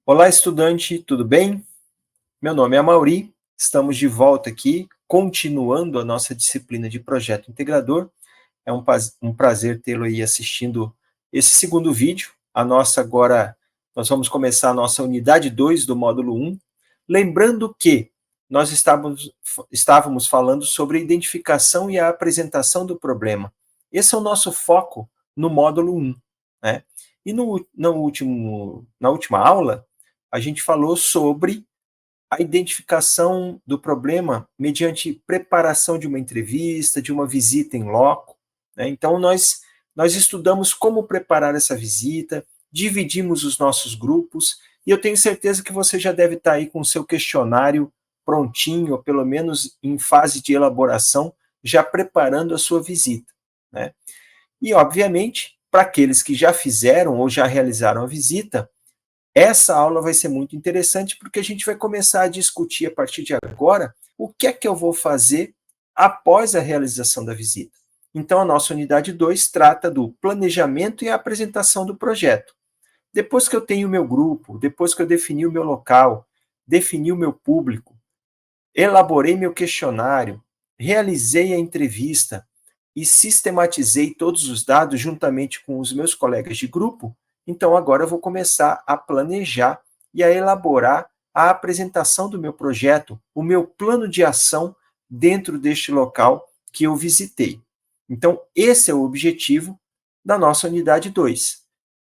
Olá, estudante, tudo bem? Meu nome é Amaury, estamos de volta aqui, continuando a nossa disciplina de projeto integrador. É um prazer tê-lo aí assistindo esse segundo vídeo. Nós vamos começar a nossa unidade 2 do módulo 1. Lembrando que nós estávamos falando sobre a identificação e a apresentação do problema. Esse é o nosso foco no módulo 1, né? E na última aula, a gente falou sobre a identificação do problema mediante preparação de uma entrevista, de uma visita em loco, né? Então, nós estudamos como preparar essa visita, dividimos os nossos grupos, e eu tenho certeza que você já deve estar aí com o seu questionário prontinho, ou pelo menos em fase de elaboração, já preparando a sua visita, né? E, obviamente, para aqueles que já fizeram ou já realizaram a visita, essa aula vai ser muito interessante porque a gente vai começar a discutir a partir de agora o que é que eu vou fazer após a realização da visita. Então, a nossa unidade 2 trata do planejamento e a apresentação do projeto. Depois que eu tenho o meu grupo, depois que eu defini o meu local, defini o meu público, elaborei meu questionário, realizei a entrevista e sistematizei todos os dados juntamente com os meus colegas de grupo, então agora eu vou começar a planejar e a elaborar a apresentação do meu projeto, o meu plano de ação dentro deste local que eu visitei. Então, esse é o objetivo da nossa unidade 2.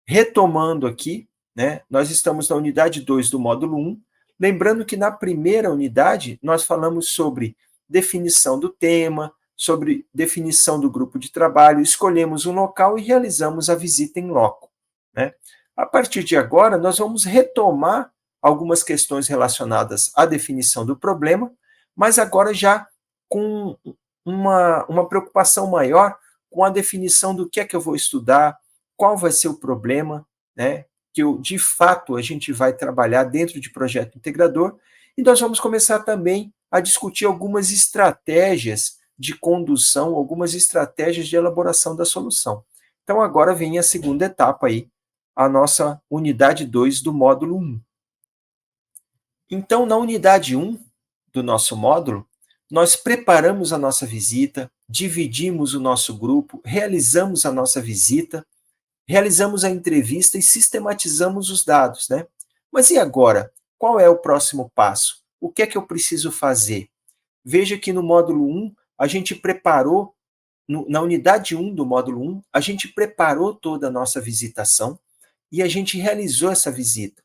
Retomando aqui, né, nós estamos na unidade 2 do módulo 1, lembrando que na primeira unidade nós falamos sobre definição do tema, sobre definição do grupo de trabalho, escolhemos um local e realizamos a visita em loco, né? A partir de agora, nós vamos retomar algumas questões relacionadas à definição do problema, mas agora já com uma preocupação maior com a definição do que é que eu vou estudar, qual vai ser o problema, né, de fato a gente vai trabalhar dentro de projeto integrador, e nós vamos começar também a discutir algumas estratégias de condução, algumas estratégias de elaboração da solução. Então agora vem a segunda etapa aí, a nossa unidade 2 do módulo 1. Então, na unidade 1 do nosso módulo, nós preparamos a nossa visita, dividimos o nosso grupo, realizamos a nossa visita, realizamos a entrevista e sistematizamos os dados, né? Mas e agora? Qual é o próximo passo? O que é que eu preciso fazer? Veja que no módulo 1, a gente preparou, na unidade 1 do módulo 1, a gente preparou toda a nossa visitação e a gente realizou essa visita.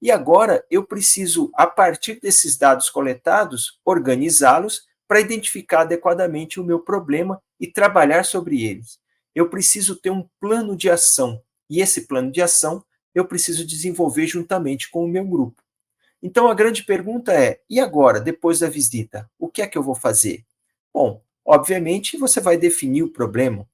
E agora eu preciso, a partir desses dados coletados, organizá-los para identificar adequadamente o meu problema e trabalhar sobre eles. Eu preciso ter um plano de ação, e esse plano de ação eu preciso desenvolver juntamente com o meu grupo. Então a grande pergunta é: e agora, depois da visita, o que é que eu vou fazer? Bom, obviamente você vai definir o problema,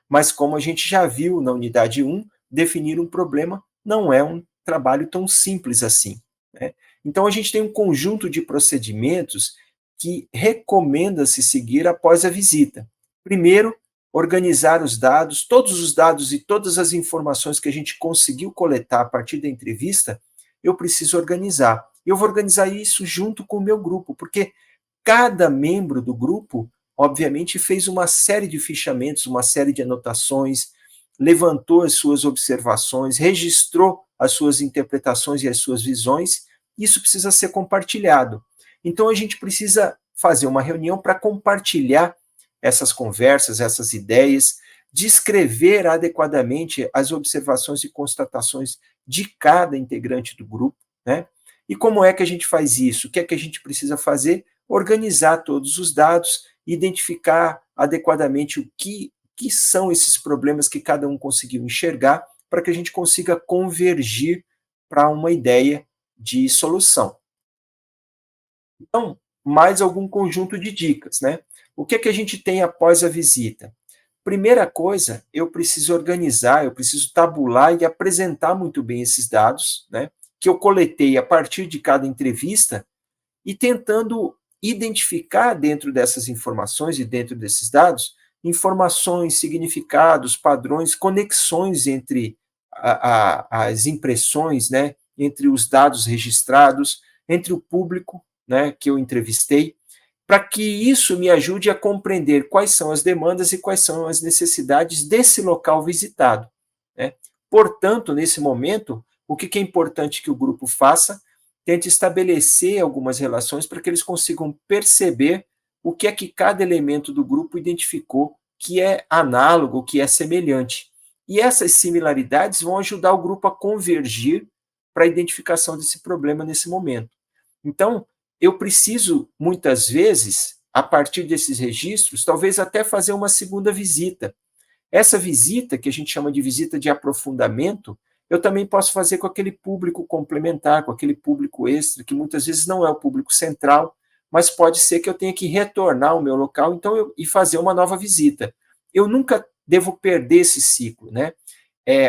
mas como a gente já viu na unidade 1, definir um problema não é um trabalho tão simples assim, né? Então a gente tem um conjunto de procedimentos que recomenda-se seguir após a visita. Primeiro, organizar os dados, todos os dados e todas as informações que a gente conseguiu coletar a partir da entrevista, eu preciso organizar. Eu vou organizar isso junto com o meu grupo, porque cada membro do grupo, obviamente, fez uma série de fichamentos, uma série de anotações, levantou as suas observações, registrou as suas interpretações e as suas visões. Isso precisa ser compartilhado. Então, a gente precisa fazer uma reunião para compartilhar essas conversas, essas ideias, descrever adequadamente as observações e constatações de cada integrante do grupo, né? E como é que a gente faz isso? O que é que a gente precisa fazer? Organizar todos os dados, identificar adequadamente o que são esses problemas que cada um conseguiu enxergar, para que a gente consiga convergir para uma ideia de solução. Então, mais algum conjunto de dicas, né? O que é que a gente tem após a visita? Primeira coisa, eu preciso organizar, eu preciso tabular e apresentar muito bem esses dados, né, que eu coletei a partir de cada entrevista, e tentando identificar dentro dessas informações e dentro desses dados, informações, significados, padrões, conexões entre as impressões, né, entre os dados registrados, entre o público, né, que eu entrevistei, para que isso me ajude a compreender quais são as demandas e quais são as necessidades desse local visitado, né? Portanto, nesse momento, o que é importante que o grupo faça? Tente estabelecer algumas relações para que eles consigam perceber o que é que cada elemento do grupo identificou que é análogo, que é semelhante. E essas similaridades vão ajudar o grupo a convergir para a identificação desse problema nesse momento. Então, eu preciso, muitas vezes, a partir desses registros, talvez até fazer uma segunda visita. Essa visita, que a gente chama de visita de aprofundamento, eu também posso fazer com aquele público complementar, com aquele público extra, que muitas vezes não é o público central, mas pode ser que eu tenha que retornar ao meu local e fazer uma nova visita. Eu nunca devo perder esse ciclo, né?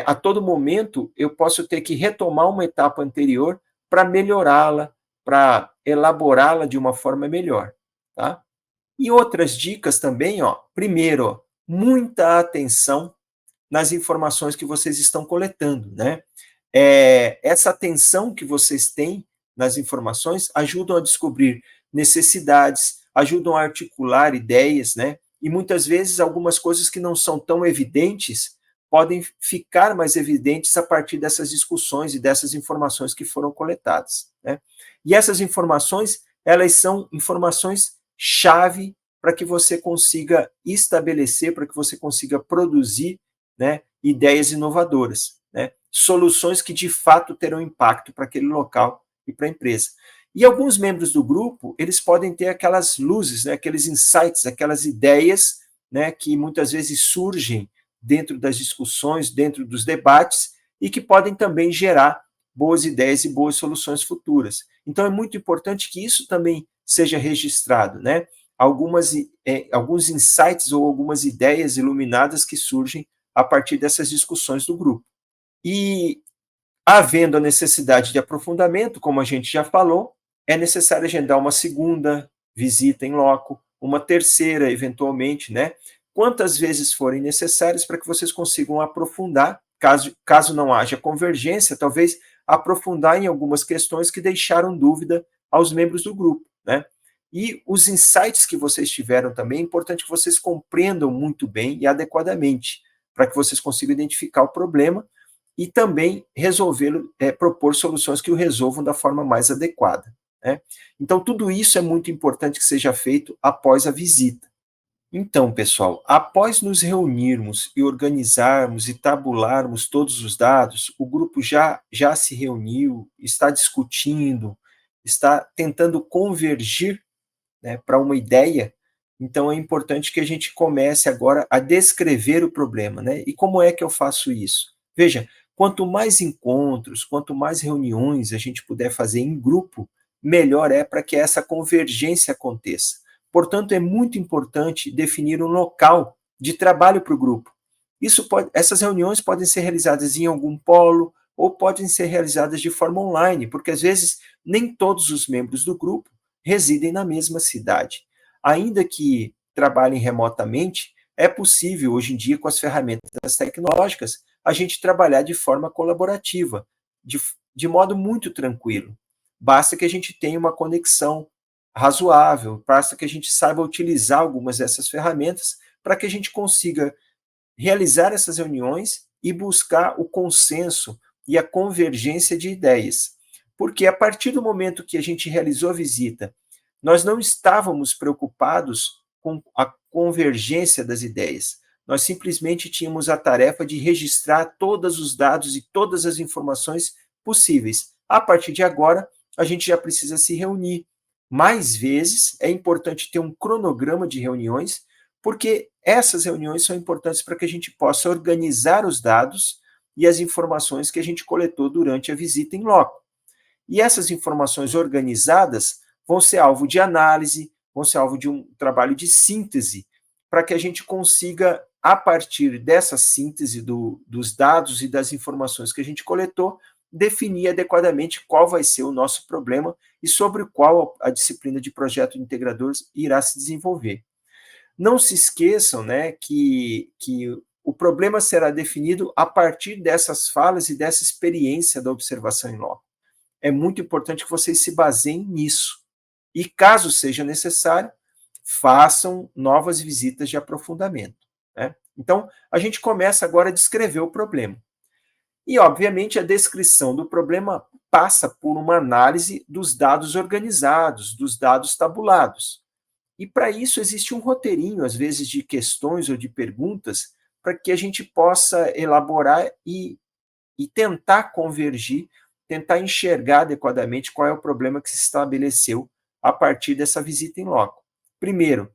A todo momento, eu posso ter que retomar uma etapa anterior para melhorá-la, para elaborá-la de uma forma melhor, tá? E outras dicas também, ó. Primeiro, ó, muita atenção nas informações que vocês estão coletando, né? Essa atenção que vocês têm nas informações ajudam a descobrir necessidades, ajudam a articular ideias, né? E muitas vezes algumas coisas que não são tão evidentes podem ficar mais evidentes a partir dessas discussões e dessas informações que foram coletadas, né? E essas informações, elas são informações chave para que você consiga estabelecer, para que você consiga produzir, né, ideias inovadoras, né, soluções que de fato terão impacto para aquele local e para a empresa. E alguns membros do grupo, eles podem ter aquelas luzes, né, aqueles insights, aquelas ideias, né, que muitas vezes surgem dentro das discussões, dentro dos debates, e que podem também gerar boas ideias e boas soluções futuras. Então, é muito importante que isso também seja registrado, né? Alguns insights ou algumas ideias iluminadas que surgem a partir dessas discussões do grupo. E, havendo a necessidade de aprofundamento, como a gente já falou, é necessário agendar uma segunda visita em loco, uma terceira, eventualmente, né? Quantas vezes forem necessárias para que vocês consigam aprofundar, caso não haja convergência, talvez aprofundar em algumas questões que deixaram dúvida aos membros do grupo, né? E os insights que vocês tiveram também, é importante que vocês compreendam muito bem e adequadamente, para que vocês consigam identificar o problema e também resolvê-lo, propor soluções que o resolvam da forma mais adequada, né? Então, tudo isso é muito importante que seja feito após a visita. Então, pessoal, após nos reunirmos e organizarmos e tabularmos todos os dados, o grupo já se reuniu, está discutindo, está tentando convergir, né, para uma ideia. Então, é importante que a gente comece agora a descrever o problema, né? E como é que eu faço isso? Veja, quanto mais encontros, quanto mais reuniões a gente puder fazer em grupo, melhor é para que essa convergência aconteça. Portanto, é muito importante definir um local de trabalho para o grupo. Essas reuniões podem ser realizadas em algum polo ou podem ser realizadas de forma online, porque às vezes nem todos os membros do grupo residem na mesma cidade. Ainda que trabalhem remotamente, é possível, hoje em dia, com as ferramentas tecnológicas, a gente trabalhar de forma colaborativa, de modo muito tranquilo. Basta que a gente tenha uma conexão razoável, basta que a gente saiba utilizar algumas dessas ferramentas para que a gente consiga realizar essas reuniões e buscar o consenso e a convergência de ideias. Porque a partir do momento que a gente realizou a visita, nós não estávamos preocupados com a convergência das ideias. Nós simplesmente tínhamos a tarefa de registrar todos os dados e todas as informações possíveis. A partir de agora, a gente já precisa se reunir mais vezes, é importante ter um cronograma de reuniões, porque essas reuniões são importantes para que a gente possa organizar os dados e as informações que a gente coletou durante a visita em loco. E essas informações organizadas vão ser alvo de análise, vão ser alvo de um trabalho de síntese, para que a gente consiga, a partir dessa síntese dos dados e das informações que a gente coletou, definir adequadamente qual vai ser o nosso problema e sobre o qual a disciplina de projeto integrador irá se desenvolver. Não se esqueçam, né, que o problema será definido a partir dessas falas e dessa experiência da observação em loco. é muito importante que vocês se baseiem nisso. E caso seja necessário, façam novas visitas de aprofundamento, né? Então, a gente começa agora a descrever o problema. E, obviamente, a descrição do problema passa por uma análise dos dados organizados, dos dados tabulados. E, para isso, existe um roteirinho, às vezes, de questões ou de perguntas, para que a gente possa elaborar e tentar convergir, tentar enxergar adequadamente qual é o problema que se estabeleceu a partir dessa visita em loco. Primeiro,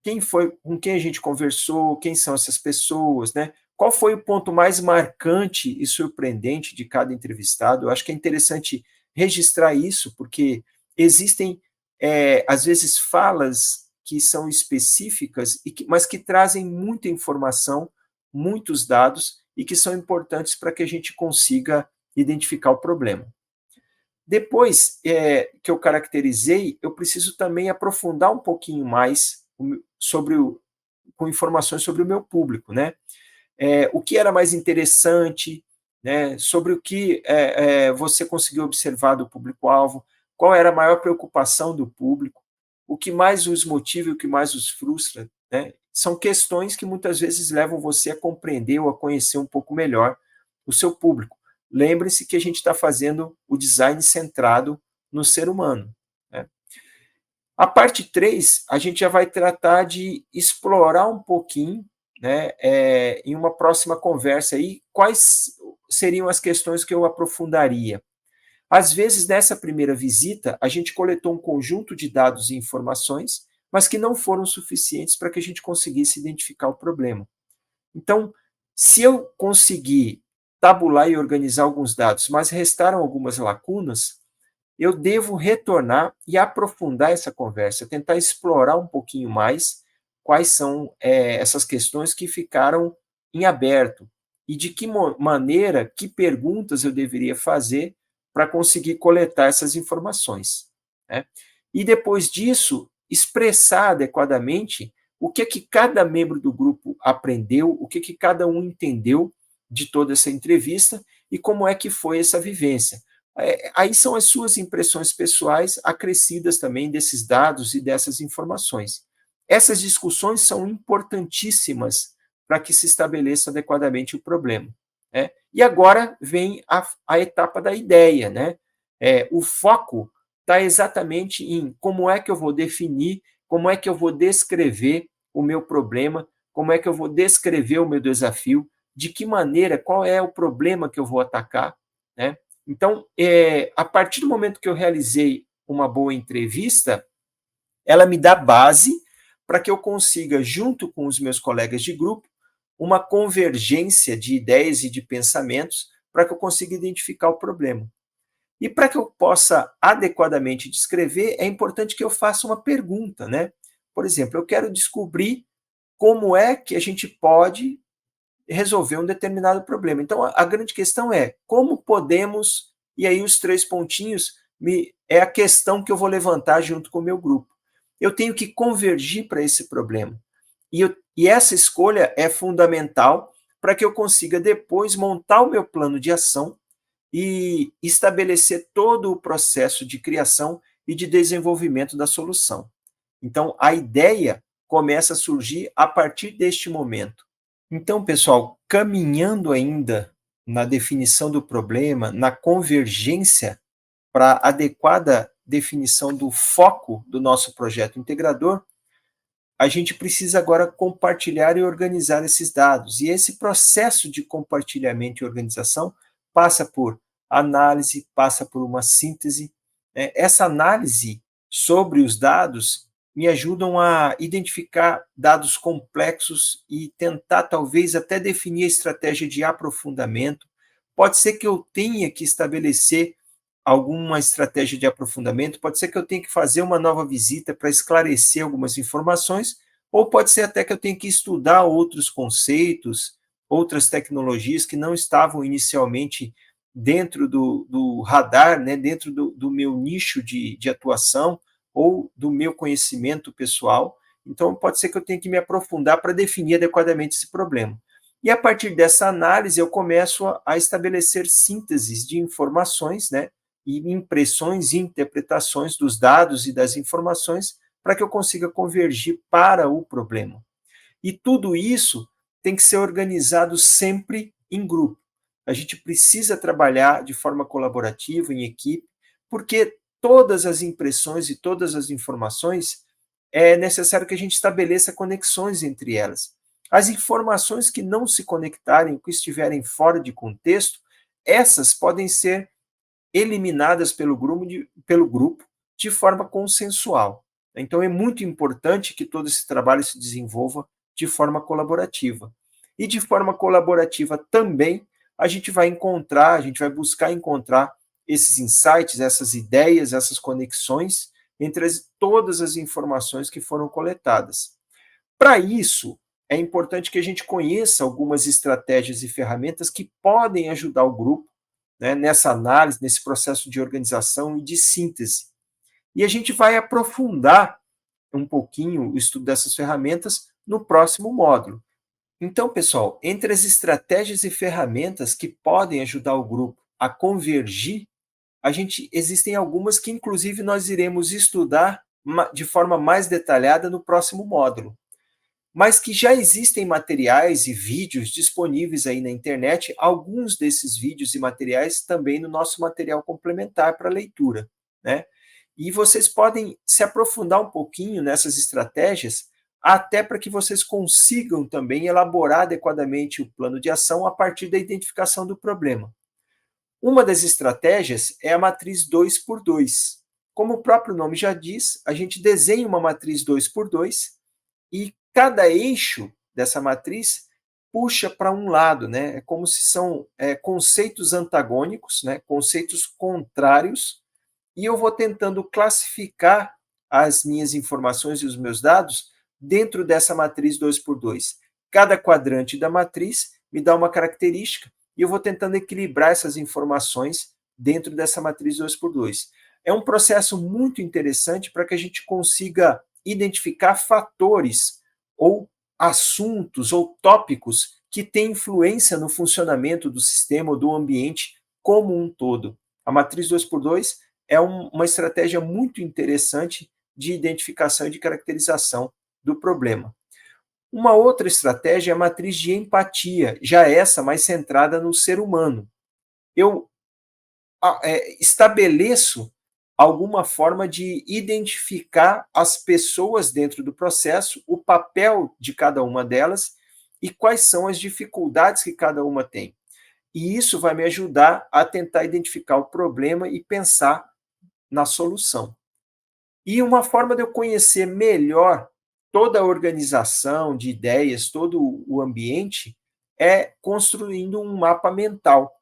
quem foi, com quem a gente conversou, quem são essas pessoas, né? Qual foi o ponto mais marcante e surpreendente de cada entrevistado? Eu acho que é interessante registrar isso, porque existem, às vezes, falas que são específicas, mas que trazem muita informação, muitos dados, e que são importantes para que a gente consiga identificar o problema. Depois que eu caracterizei, eu preciso também aprofundar um pouquinho mais com informações sobre o meu público, né? O que era mais interessante, né? Sobre o que você conseguiu observar do público-alvo, qual era a maior preocupação do público, o que mais os motiva e o que mais os frustra, né? São questões que muitas vezes levam você a compreender ou a conhecer um pouco melhor o seu público. Lembre-se que a gente está fazendo o design centrado no ser humano, né? A parte 3, a gente já vai tratar de explorar um pouquinho, né, em uma próxima conversa, aí, quais seriam as questões que eu aprofundaria. Às vezes, nessa primeira visita, a gente coletou um conjunto de dados e informações, mas que não foram suficientes para que a gente conseguisse identificar o problema. Então, se eu conseguir tabular e organizar alguns dados, mas restaram algumas lacunas, eu devo retornar e aprofundar essa conversa, tentar explorar um pouquinho mais quais são essas questões que ficaram em aberto e de que maneira, que perguntas eu deveria fazer para conseguir coletar essas informações, né? E depois disso, expressar adequadamente o que cada membro do grupo aprendeu, o que cada um entendeu de toda essa entrevista e como é que foi essa vivência. Aí são as suas impressões pessoais acrescidas também desses dados e dessas informações. Essas discussões são importantíssimas para que se estabeleça adequadamente o problema, né? E agora vem a etapa da ideia, né? O foco está exatamente em como é que eu vou definir, como é que eu vou descrever o meu problema, como é que eu vou descrever o meu desafio, de que maneira, qual é o problema que eu vou atacar, né? Então, a partir do momento que eu realizei uma boa entrevista, ela me dá base para que eu consiga, junto com os meus colegas de grupo, uma convergência de ideias e de pensamentos para que eu consiga identificar o problema. E para que eu possa adequadamente descrever, é importante que eu faça uma pergunta, né? Por exemplo, eu quero descobrir como é que a gente pode resolver um determinado problema. Então, a grande questão é como podemos, e aí os 3 pontinhos é a questão que eu vou levantar junto com o meu grupo. Eu tenho que convergir para esse problema. E essa escolha é fundamental para que eu consiga depois montar o meu plano de ação e estabelecer todo o processo de criação e de desenvolvimento da solução. Então, a ideia começa a surgir a partir deste momento. Então, pessoal, caminhando ainda na definição do problema, na convergência para a adequada definição do foco do nosso projeto integrador, a gente precisa agora compartilhar e organizar esses dados. E esse processo de compartilhamento e organização passa por análise, passa por uma síntese. Essa análise sobre os dados me ajudam a identificar dados complexos e tentar, talvez, até definir a estratégia de aprofundamento. Pode ser que eu tenha que estabelecer alguma estratégia de aprofundamento, pode ser que eu tenha que fazer uma nova visita para esclarecer algumas informações, ou pode ser até que eu tenha que estudar outros conceitos, outras tecnologias que não estavam inicialmente dentro do radar, né, dentro do meu nicho de atuação ou do meu conhecimento pessoal. Então, pode ser que eu tenha que me aprofundar para definir adequadamente esse problema. E a partir dessa análise, eu começo a estabelecer sínteses de informações, né, e impressões e interpretações dos dados e das informações para que eu consiga convergir para o problema. E tudo isso tem que ser organizado sempre em grupo. A gente precisa trabalhar de forma colaborativa, em equipe, porque todas as impressões e todas as informações é necessário que a gente estabeleça conexões entre elas. As informações que não se conectarem, que estiverem fora de contexto, essas podem ser eliminadas pelo grupo de forma consensual. Então, é muito importante que todo esse trabalho se desenvolva de forma colaborativa. E de forma colaborativa também, a gente vai buscar encontrar esses insights, essas ideias, essas conexões entre todas as informações que foram coletadas. Para isso, é importante que a gente conheça algumas estratégias e ferramentas que podem ajudar o grupo, né, nessa análise, nesse processo de organização e de síntese. E a gente vai aprofundar um pouquinho o estudo dessas ferramentas no próximo módulo. Então, pessoal, entre as estratégias e ferramentas que podem ajudar o grupo a convergir, existem algumas que, inclusive, nós iremos estudar de forma mais detalhada no próximo módulo, mas que já existem materiais e vídeos disponíveis aí na internet, alguns desses vídeos e materiais também no nosso material complementar para leitura, né? E vocês podem se aprofundar um pouquinho nessas estratégias, até para que vocês consigam também elaborar adequadamente o plano de ação a partir da identificação do problema. Uma das estratégias é a matriz 2 por 2. Como o próprio nome já diz, a gente desenha uma matriz 2 por 2 e cada eixo dessa matriz puxa para um lado, né? É como se são conceitos antagônicos, né? Conceitos contrários, e eu vou tentando classificar as minhas informações e os meus dados dentro dessa matriz 2 por 2. Cada quadrante da matriz me dá uma característica e eu vou tentando equilibrar essas informações dentro dessa matriz 2 por 2. É um processo muito interessante para que a gente consiga identificar fatores ou assuntos ou tópicos que têm influência no funcionamento do sistema ou do ambiente como um todo. A matriz 2 por 2 é uma estratégia muito interessante de identificação e de caracterização do problema. Uma outra estratégia é a matriz de empatia, já essa mais centrada no ser humano. Eu estabeleço alguma forma de identificar as pessoas dentro do processo, o papel de cada uma delas e quais são as dificuldades que cada uma tem. E isso vai me ajudar a tentar identificar o problema e pensar na solução. E uma forma de eu conhecer melhor toda a organização de ideias, todo o ambiente, é construindo um mapa mental.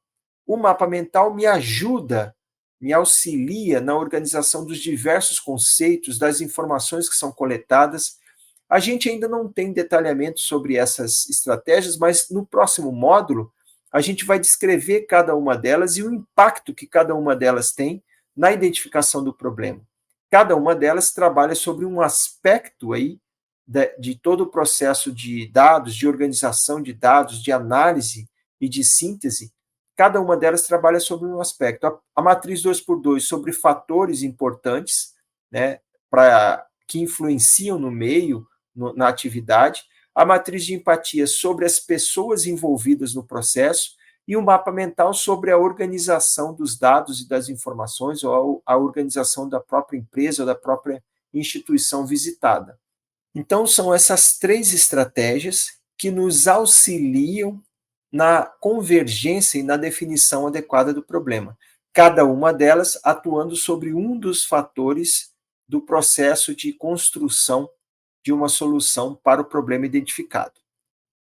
O mapa mental me ajuda, me auxilia na organização dos diversos conceitos, das informações que são coletadas. A gente ainda não tem detalhamento sobre essas estratégias, mas no próximo módulo a gente vai descrever cada uma delas e o impacto que cada uma delas tem na identificação do problema. Cada uma delas trabalha sobre um aspecto aí de todo o processo de dados, de organização de dados, de análise e de síntese. Cada uma delas trabalha sobre um aspecto. A matriz 2 por 2 sobre fatores importantes, né, que influenciam no meio, na atividade. A matriz de empatia sobre as pessoas envolvidas no processo e um mapa mental sobre a organização dos dados e das informações ou a organização da própria empresa ou da própria instituição visitada. Então, são essas três estratégias que nos auxiliam na convergência e na definição adequada do problema. Cada uma delas atuando sobre um dos fatores do processo de construção de uma solução para o problema identificado.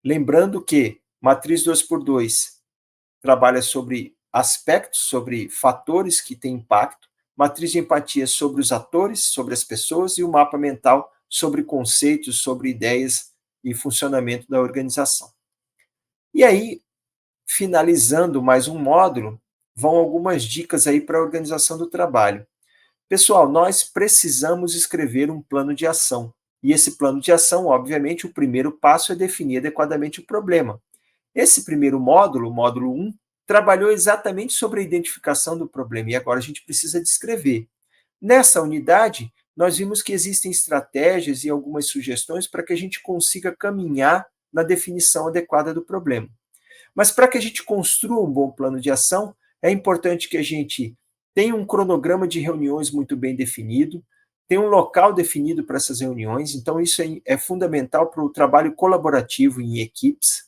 Lembrando que matriz 2 por 2 trabalha sobre aspectos, sobre fatores que têm impacto, matriz de empatia sobre os atores, sobre as pessoas, e o mapa mental sobre conceitos, sobre ideias e funcionamento da organização. E aí, finalizando mais um módulo, vão algumas dicas aí para a organização do trabalho. Pessoal, nós precisamos escrever um plano de ação. E esse plano de ação, obviamente, o primeiro passo é definir adequadamente o problema. Esse primeiro módulo, o módulo 1, trabalhou exatamente sobre a identificação do problema, e agora a gente precisa descrever. Nessa unidade, nós vimos que existem estratégias e algumas sugestões para que a gente consiga caminhar na definição adequada do problema. Mas para que a gente construa um bom plano de ação, é importante que a gente tenha um cronograma de reuniões muito bem definido, tenha um local definido para essas reuniões, então isso é fundamental para o trabalho colaborativo em equipes.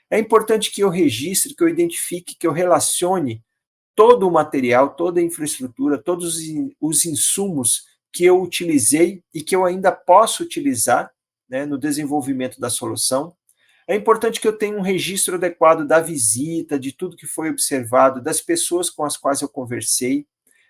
É importante que eu registre, que eu identifique, que eu relacione todo o material, toda a infraestrutura, todos os insumos que eu utilizei e que eu ainda posso utilizar, né, no desenvolvimento da solução. É importante que eu tenha um registro adequado da visita, de tudo que foi observado, das pessoas com as quais eu conversei.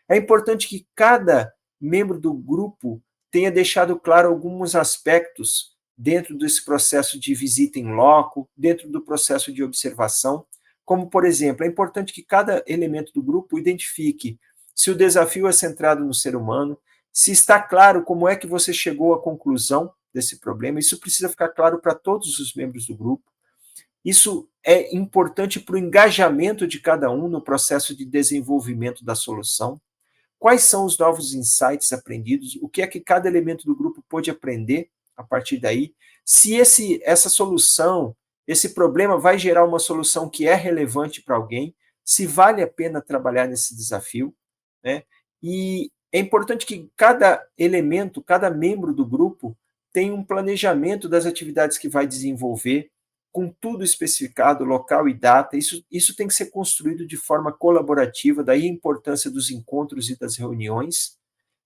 É importante que cada membro do grupo tenha deixado claro alguns aspectos dentro desse processo de visita em loco, dentro do processo de observação, como, por exemplo, é importante que cada elemento do grupo identifique se o desafio é centrado no ser humano, se está claro como é que você chegou à conclusão desse problema. Isso precisa ficar claro para todos os membros do grupo. Isso é importante para o engajamento de cada um no processo de desenvolvimento da solução. Quais são os novos insights aprendidos? O que é que cada elemento do grupo pôde aprender a partir daí? Se essa solução, esse problema vai gerar uma solução que é relevante para alguém, se vale a pena trabalhar nesse desafio, né? E é importante que cada elemento, cada membro do grupo tenha um planejamento das atividades que vai desenvolver, com tudo especificado, local e data. Isso tem que ser construído de forma colaborativa, daí a importância dos encontros e das reuniões.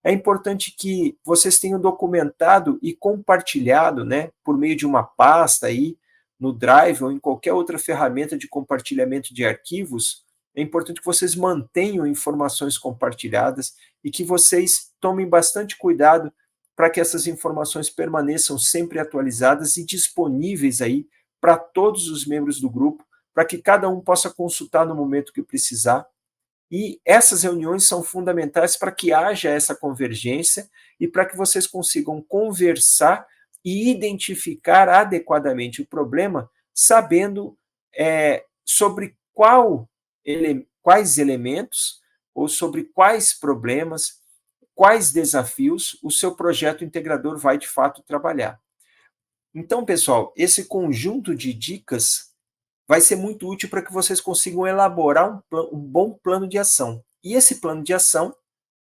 É importante que vocês tenham documentado e compartilhado, né, por meio de uma pasta aí, no Drive ou em qualquer outra ferramenta de compartilhamento de arquivos. É importante que vocês mantenham informações compartilhadas e que vocês tomem bastante cuidado para que essas informações permaneçam sempre atualizadas e disponíveis aí para todos os membros do grupo, para que cada um possa consultar no momento que precisar. E essas reuniões são fundamentais para que haja essa convergência e para que vocês consigam conversar e identificar adequadamente o problema, sabendo sobre quais elementos ou sobre quais problemas, quais desafios o seu projeto integrador vai de fato trabalhar. Então, pessoal, esse conjunto de dicas vai ser muito útil para que vocês consigam elaborar um bom plano de ação. E esse plano de ação,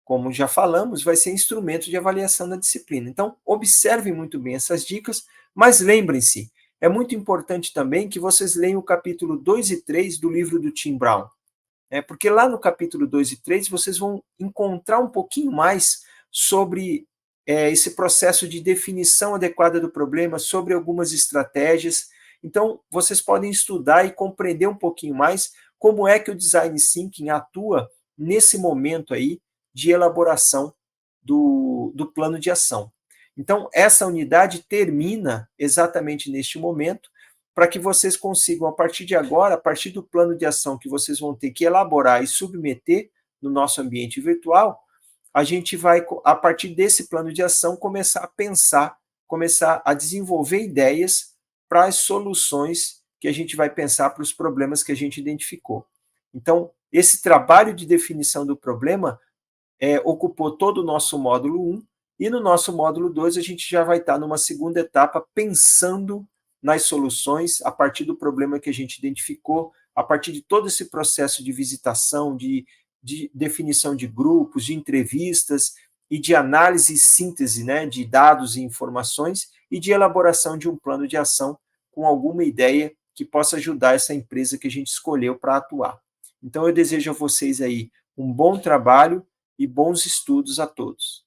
como já falamos, vai ser instrumento de avaliação da disciplina. Então, observem muito bem essas dicas, mas lembrem-se, é muito importante também que vocês leiam o capítulo 2 e 3 do livro do Tim Brown, porque lá no capítulo 2 e 3 vocês vão encontrar um pouquinho mais sobre esse processo de definição adequada do problema, sobre algumas estratégias. Então, vocês podem estudar e compreender um pouquinho mais como é que o Design Thinking atua nesse momento aí de elaboração do plano de ação. Então, essa unidade termina exatamente neste momento, para que vocês consigam, a partir de agora, a partir do plano de ação que vocês vão ter que elaborar e submeter no nosso ambiente virtual, a gente vai, a partir desse plano de ação, começar a pensar, começar a desenvolver ideias para as soluções que a gente vai pensar para os problemas que a gente identificou. Então, esse trabalho de definição do problema ocupou todo o nosso módulo 1, e no nosso módulo 2 a gente já vai estar numa segunda etapa pensando nas soluções a partir do problema que a gente identificou, a partir de todo esse processo de visitação, de definição de grupos, de entrevistas e de análise e síntese, né, de dados e informações e de elaboração de um plano de ação com alguma ideia que possa ajudar essa empresa que a gente escolheu para atuar. Então, eu desejo a vocês aí um bom trabalho e bons estudos a todos.